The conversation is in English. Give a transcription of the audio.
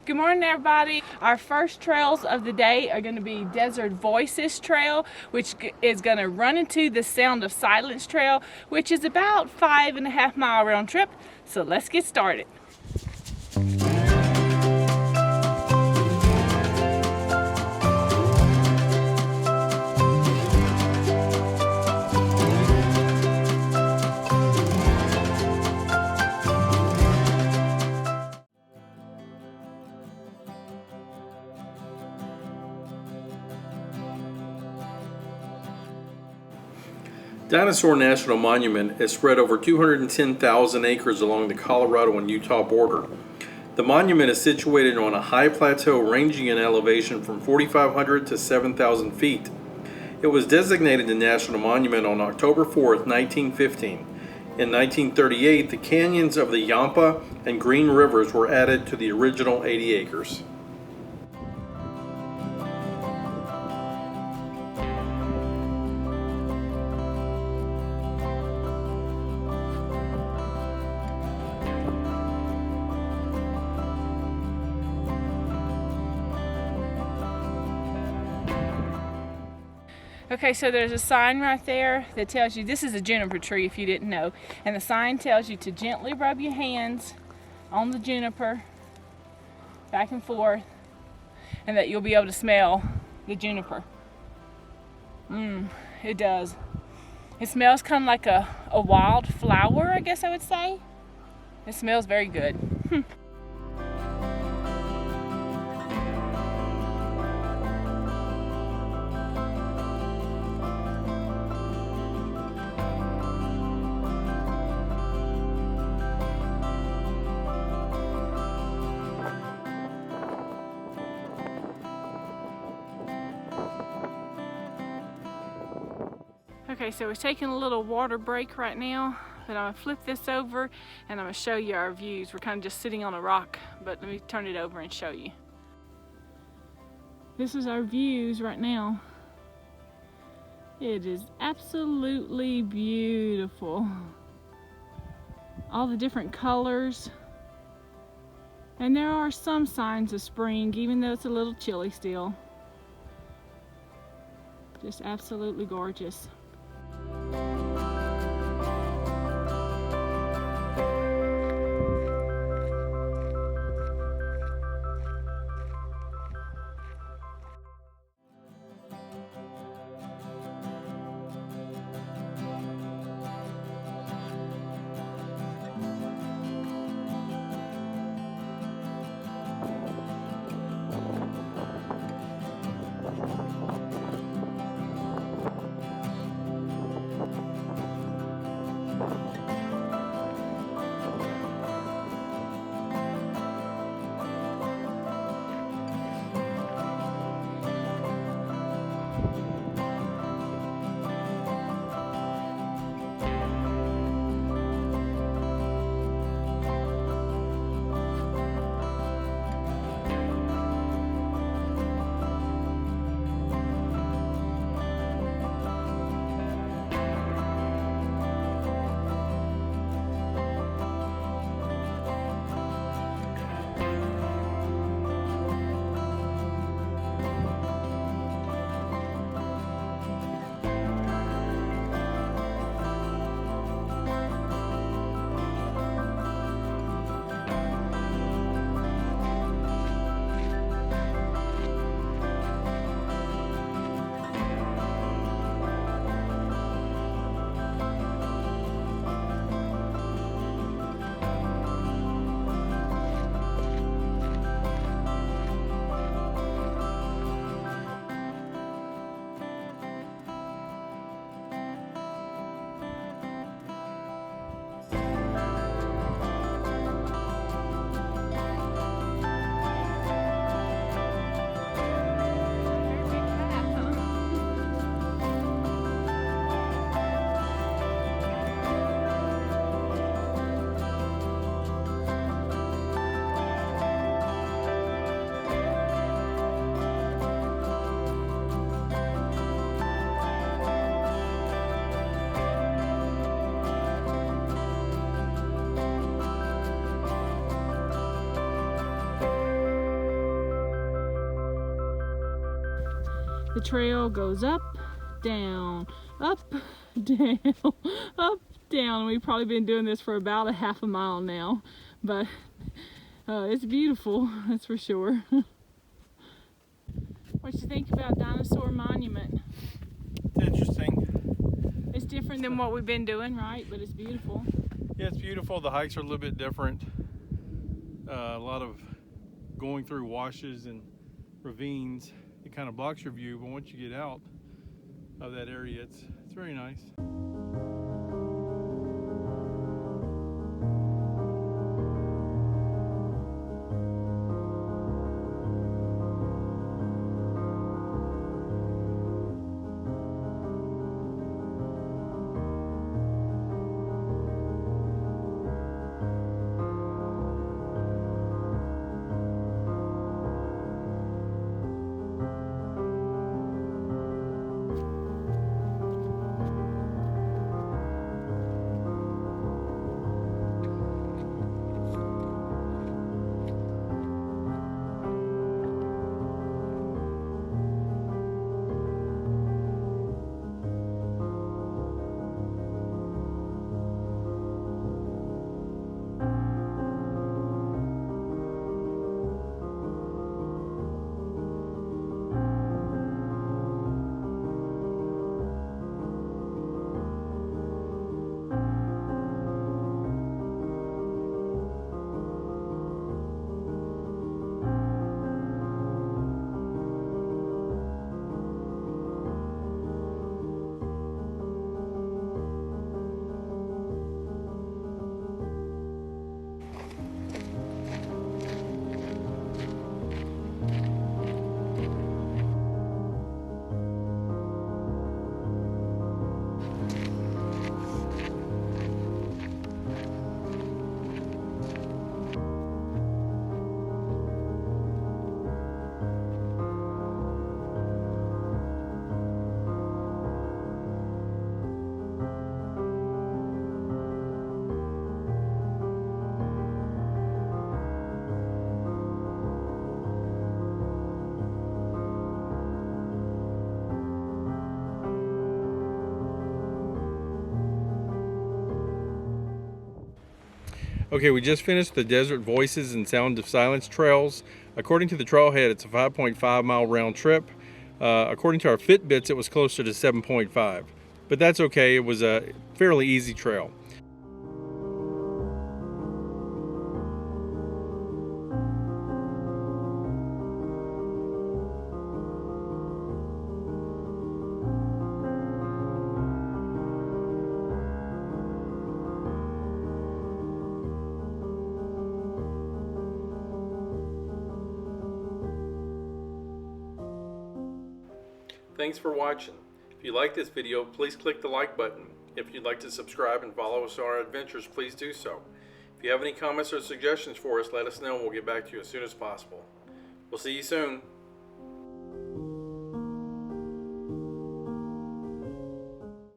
Good morning, everybody. Our first trails of the day are going to be Desert Voices Trail, which is going to run into the Sound of Silence Trail, which is about 5.5 mile round trip. So let's get started. Dinosaur National Monument is spread over 210,000 acres along the Colorado and Utah border. The monument is situated on a high plateau ranging in elevation from 4,500 to 7,000 feet. It was designated a national monument on October 4, 1915. In 1938, the canyons of the Yampa and Green Rivers were added to the original 80 acres. Okay, so there's a sign right there that tells you this is a juniper tree if you didn't know. And the sign tells you to gently rub your hands on the juniper back and forth and that you'll be able to smell the juniper. It does. It smells kind of like a wild flower, I guess I would say. It smells very good. Okay, so we're taking a little water break right now, but I'm gonna flip this over and I'm gonna show you our views. We're kind of just sitting on a rock, but let me turn it over and show you. This is our views right now. It is absolutely beautiful. All the different colors. And there are some signs of spring, even though it's a little chilly still. Just absolutely gorgeous. The trail goes up, down, up, down, up, down. We've probably been doing this for about a half a mile now, but it's beautiful, that's for sure. What you think about Dinosaur Monument? It's interesting. It's different than what we've been doing, right? But it's beautiful. Yeah, it's beautiful. The hikes are a little bit different. A lot of going through washes and ravines. It kind of blocks your view, but once you get out of that area, it's very nice. Okay, we just finished the Desert Voices and Sound of Silence trails. According to the trailhead, it's a 5.5 mile round trip. According to our Fitbits, it was closer to 7.5, but that's okay. It was a fairly easy trail. Thanks for watching. If you like this video, please click the like button. If you'd like to subscribe and follow us on our adventures, please do so. If you have any comments or suggestions for us, let us know and we'll get back to you as soon as possible. We'll see you soon.